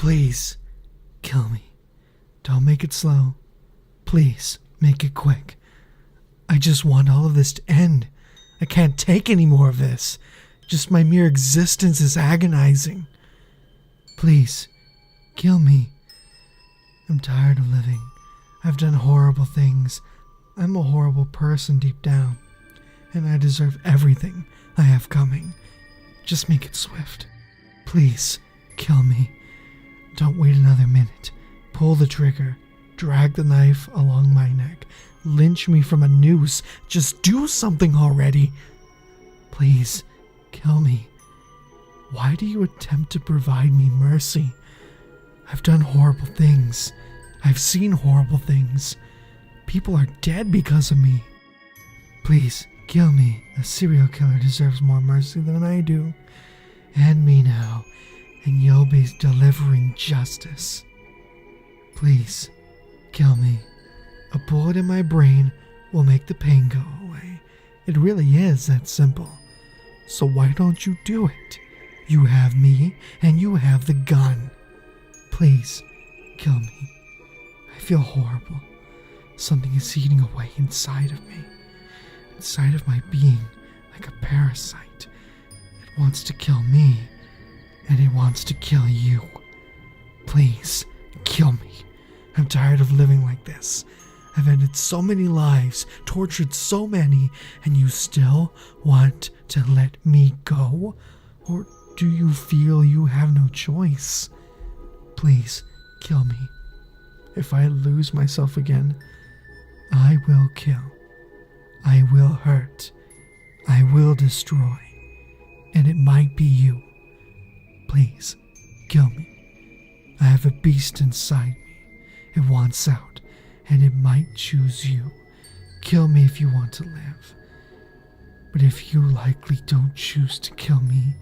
Please, kill me. Don't make it slow. Please, make it quick. I just want all of this to end. I can't take any more of this. Just my mere existence is agonizing. Please, kill me. I'm tired of living. I've done horrible things. I'm a horrible person deep down, and I deserve everything I have coming. Just make it swift. Please, kill me. Don't wait another minute. Pull the trigger. Drag the knife along my neck. Lynch me from a noose. Just do something already. Please, kill me. Why do you attempt to provide me mercy? I've done horrible things. I've seen horrible things. People are dead because of me. Please, kill me. A serial killer deserves more mercy than I do. End me now, and you'll be delivering justice. Please, kill me. A bullet in my brain will make the pain go away. It really is that simple. So why don't you do it? You have me, and you have the gun. Please, kill me. I feel horrible. Something is eating away inside of me. Inside of my being, like a parasite. It wants to kill me, and it wants to kill you. Please, kill me. I'm tired of living like this. I've ended so many lives, tortured so many, and you still want to let me go? Or do you feel you have no choice? Please, kill me. If I lose myself again, I will kill. I will hurt. I will destroy. And it might be you. Please, kill me. I have a beast inside me. It wants out, and it might choose you. Kill me if you want to live. But if you likely don't choose to kill me,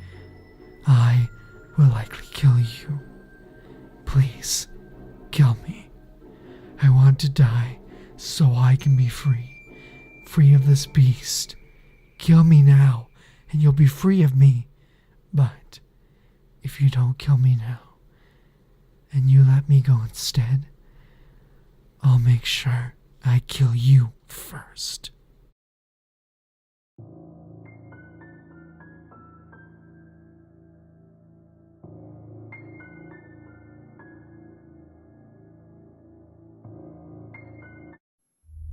I will likely kill you. Please, kill me. I want to die so I can be free. Free of this beast. Kill me now, and you'll be free of me. But if you don't kill me now, and you let me go instead, I'll make sure I kill you first.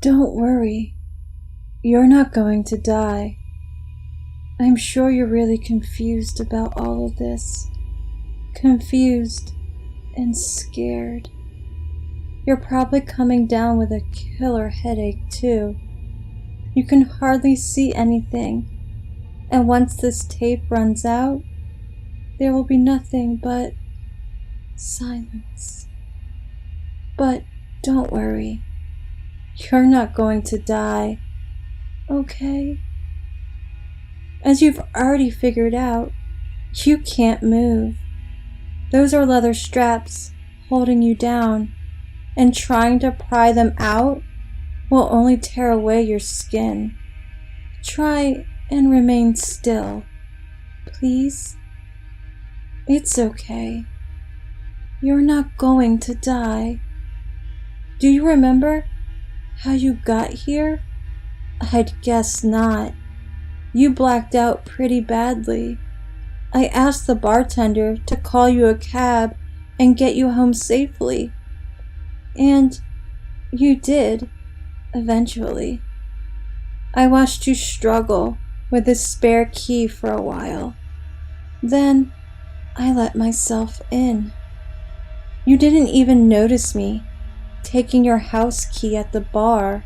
Don't worry. You're not going to die. I'm sure you're really confused about all of this. Confused and scared. You're probably coming down with a killer headache too. You can hardly see anything. And once this tape runs out, there will be nothing but silence. But don't worry. You're not going to die, okay? As you've already figured out, you can't move. Those are leather straps holding you down, and trying to pry them out will only tear away your skin. Try and remain still, please. It's okay. You're not going to die. Do you remember how you got here? I'd guess not. You blacked out pretty badly. I asked the bartender to call you a cab and get you home safely. And you did, eventually. I watched you struggle with the spare key for a while. Then I let myself in. You didn't even notice me taking your house key at the bar.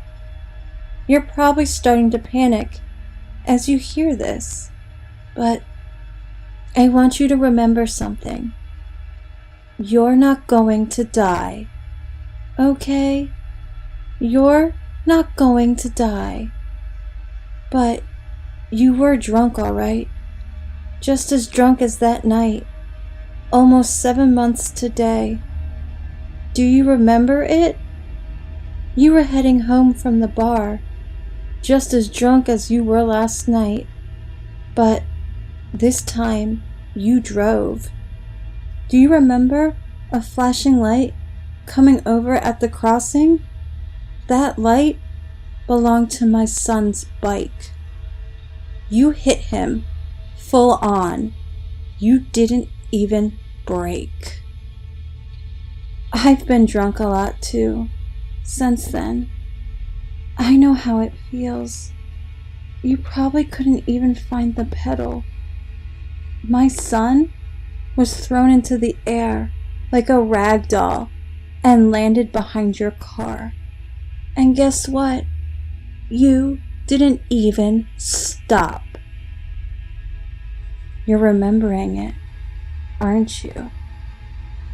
You're probably starting to panic as you hear this, but I want you to remember something. You're not going to die, okay? You're not going to die. But you were drunk, all right? Just as drunk as that night, almost 7 months today. Do you remember it? You were heading home from the bar, just as drunk as you were last night. But this time, you drove. Do you remember a flashing light coming over at the crossing? That light belonged to my son's bike. You hit him full on. You didn't even brake. I've been drunk a lot too since then. I know how it feels. You probably couldn't even find the pedal. My son was thrown into the air like a rag doll and landed behind your car. And guess what? You didn't even stop. You're remembering it, aren't you?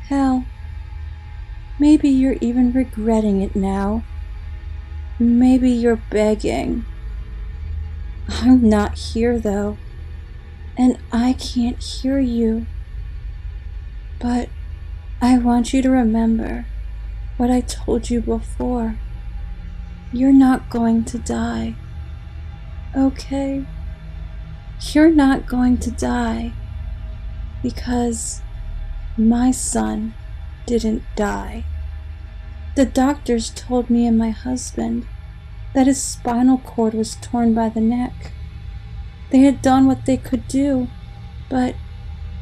Hell, maybe you're even regretting it now. Maybe you're begging. I'm not here though, and I can't hear you. But I want you to remember what I told you before. You're not going to die, okay? You're not going to die because my son didn't die. The doctors told me and my husband that his spinal cord was torn by the neck. They had done what they could do, but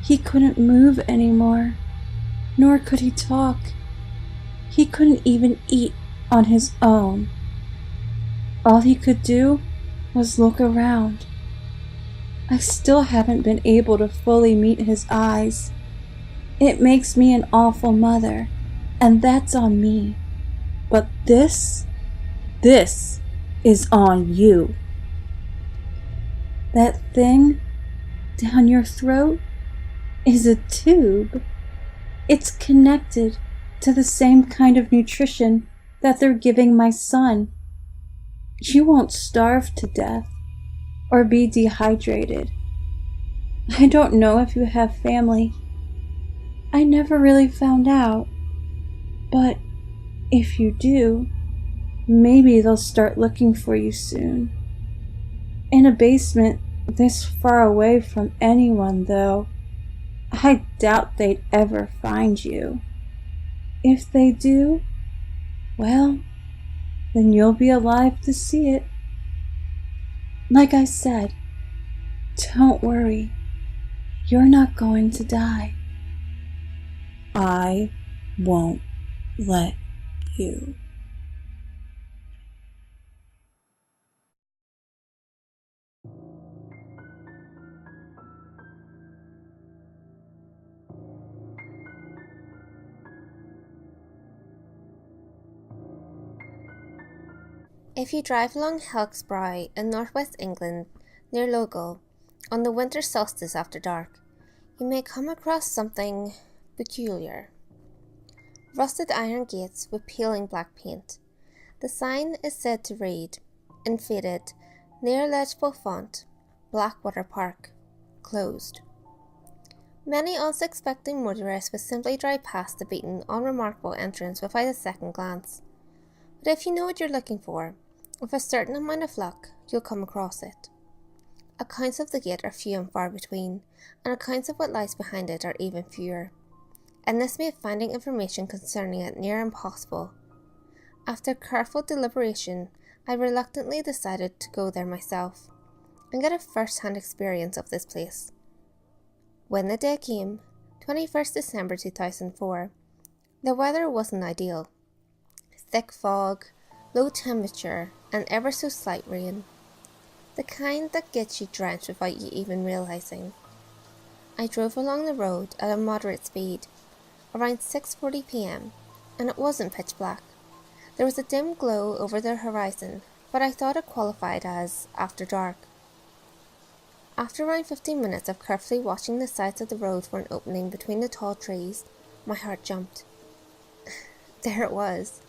he couldn't move anymore, nor could he talk. He couldn't even eat on his own. All he could do was look around. I still haven't been able to fully meet his eyes. It makes me an awful mother, and that's on me. But this is on you. That thing down your throat is a tube. It's connected to the same kind of nutrition that they're giving my son. You won't starve to death or be dehydrated. I don't know if you have family. I never really found out. But if you do, maybe they'll start looking for you soon. In a basement this far away from anyone, though, I doubt they'd ever find you. If they do, well, then you'll be alive to see it. Like I said, don't worry. You're not going to die. I won't let you. If you drive along Hawkesbury in northwest England, near Logal, on the winter solstice after dark, you may come across something peculiar. Rusted iron gates with peeling black paint. The sign is said to read, in faded, near legible font, Blackwater Park, closed. Many unsuspecting motorists would simply drive past the beaten, unremarkable entrance without a second glance. But if you know what you're looking for, with a certain amount of luck, you'll come across it. Accounts of the gate are few and far between, and accounts of what lies behind it are even fewer, and this made finding information concerning it near impossible. After careful deliberation, I reluctantly decided to go there myself, and get a first-hand experience of this place. When the day came, 21st December 2004, the weather wasn't ideal. Thick fog, low temperature, and ever so slight rain. The kind that gets you drenched without you even realising. I drove along the road at a moderate speed, around 6:40 p.m, and it wasn't pitch black. There was a dim glow over the horizon, but I thought it qualified as after dark. After around 15 minutes of carefully watching the sides of the road for an opening between the tall trees, my heart jumped. There it was.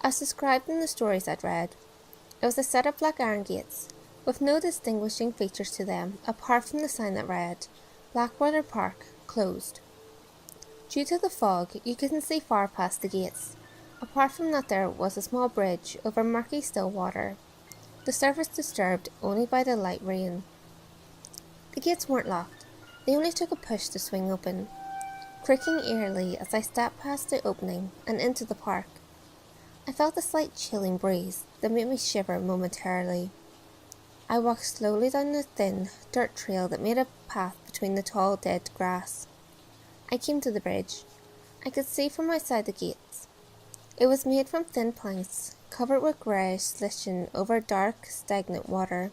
As described in the stories I'd read, it was a set of black iron gates, with no distinguishing features to them apart from the sign that read, Blackwater Park, closed. Due to the fog, you couldn't see far past the gates. Apart from that, there was a small bridge over murky still water, the surface disturbed only by the light rain. The gates weren't locked, they only took a push to swing open. creaking eerily as I stepped past the opening and into the park. I felt a slight chilling breeze that made me shiver momentarily. I walked slowly down the thin dirt trail that made a path between the tall dead grass. I came to the bridge. I could see from outside the gates. It was made from thin planks, covered with greyish lichen over dark, stagnant water.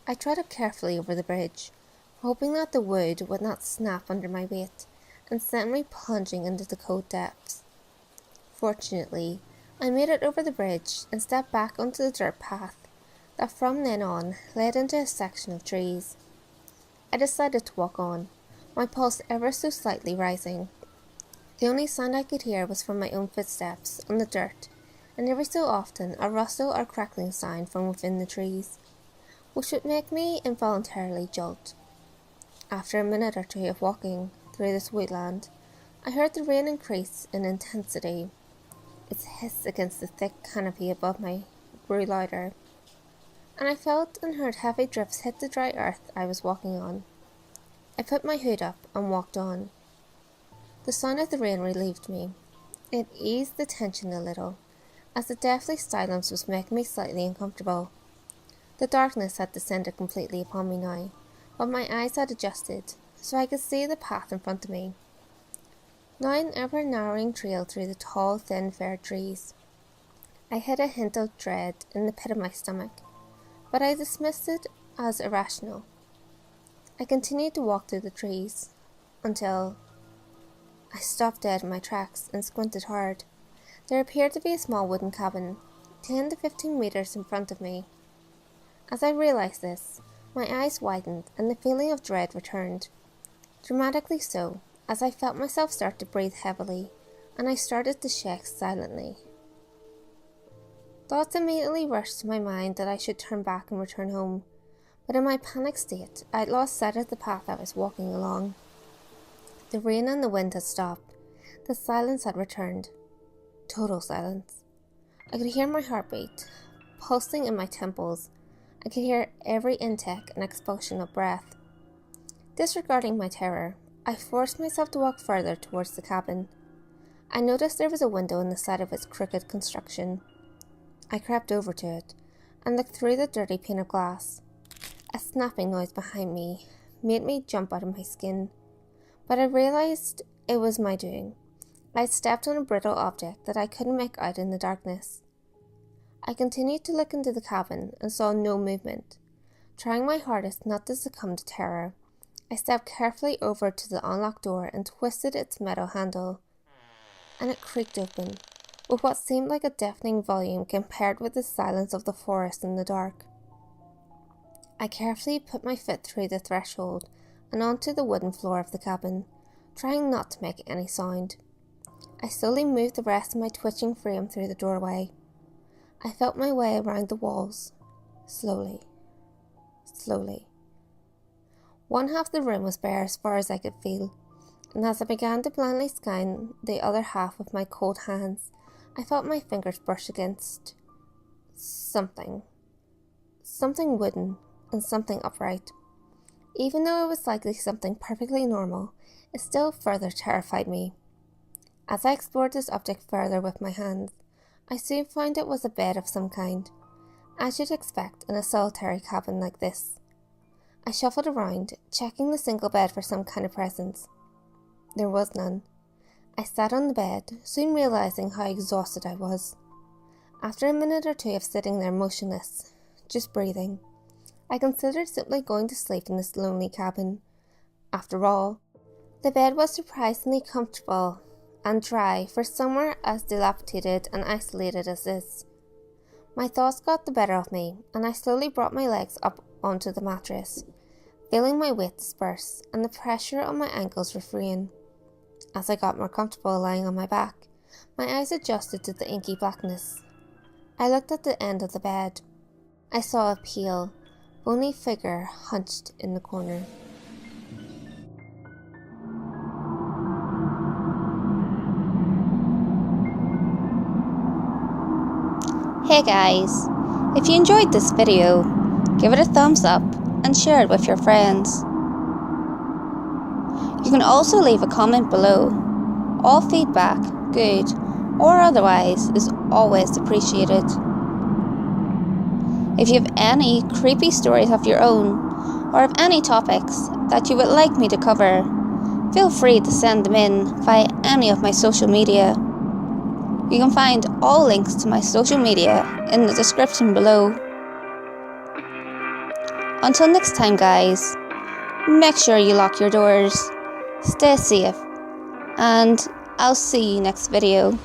I trotted carefully over the bridge, hoping that the wood would not snap under my weight and send me plunging into the cold depths. Fortunately, I made it over the bridge and stepped back onto the dirt path that from then on led into a section of trees. I decided to walk on, my pulse ever so slightly rising. The only sound I could hear was from my own footsteps on the dirt, and every so often a rustle or crackling sound from within the trees, which would make me involuntarily jolt. After a minute or two of walking through this woodland, I heard the rain increase in intensity. Its hiss against the thick canopy above me grew louder, and I felt and heard heavy drips hit the dry earth I was walking on. I put my hood up and walked on. The sound of the rain relieved me. It eased the tension a little, as the deathly silence was making me slightly uncomfortable. The darkness had descended completely upon me now, but my eyes had adjusted, so I could see the path in front of me. Now an ever-narrowing trail through the tall, thin, fair trees. I had a hint of dread in the pit of my stomach, but I dismissed it as irrational. I continued to walk through the trees, until I stopped dead in my tracks and squinted hard. There appeared to be a small wooden cabin, 10 to 15 metres in front of me. As I realised this, my eyes widened and the feeling of dread returned. Dramatically so, as I felt myself start to breathe heavily, and I started to shake silently. Thoughts immediately rushed to my mind that I should turn back and return home, but in my panic state, I had lost sight of the path I was walking along. The rain and the wind had stopped. The silence had returned. Total silence. I could hear my heartbeat, pulsing in my temples. I could hear every intake and expulsion of breath. Disregarding my terror, I forced myself to walk further towards the cabin. I noticed there was a window in the side of its crooked construction. I crept over to it and looked through the dirty pane of glass. A snapping noise behind me made me jump out of my skin, but I realised it was my doing. I had stepped on a brittle object that I couldn't make out in the darkness. I continued to look into the cabin and saw no movement. Trying my hardest not to succumb to terror, I stepped carefully over to the unlocked door and twisted its metal handle, and it creaked open, with what seemed like a deafening volume compared with the silence of the forest in the dark. I carefully put my foot through the threshold and onto the wooden floor of the cabin, trying not to make any sound. I slowly moved the rest of my twitching frame through the doorway. I felt my way around the walls, slowly, slowly. One half of the room was bare as far as I could feel, and as I began to blindly scan the other half with my cold hands, I felt my fingers brush against something wooden and something upright. Even though it was likely something perfectly normal, it still further terrified me. As I explored this object further with my hands, I soon found it was a bed of some kind, as you'd expect in a solitary cabin like this. I shuffled around, checking the single bed for some kind of presence. There was none. I sat on the bed, soon realising how exhausted I was. After a minute or two of sitting there motionless, just breathing, I considered simply going to sleep in this lonely cabin. After all, the bed was surprisingly comfortable and dry for somewhere as dilapidated and isolated as this. My thoughts got the better of me, and I slowly brought my legs up onto the mattress, feeling my weight disperse and the pressure on my ankles refrain. As I got more comfortable lying on my back, my eyes adjusted to the inky blackness. I looked at the end of the bed. I saw a pale, bony figure hunched in the corner. Hey guys, if you enjoyed this video, give it a thumbs up and share it with your friends. You can also leave a comment below. All feedback, good or otherwise, is always appreciated. If you have any creepy stories of your own, or have any topics that you would like me to cover, feel free to send them in via any of my social media. You can find all links to my social media in the description below. Until next time guys, make sure you lock your doors, stay safe, and I'll see you next video.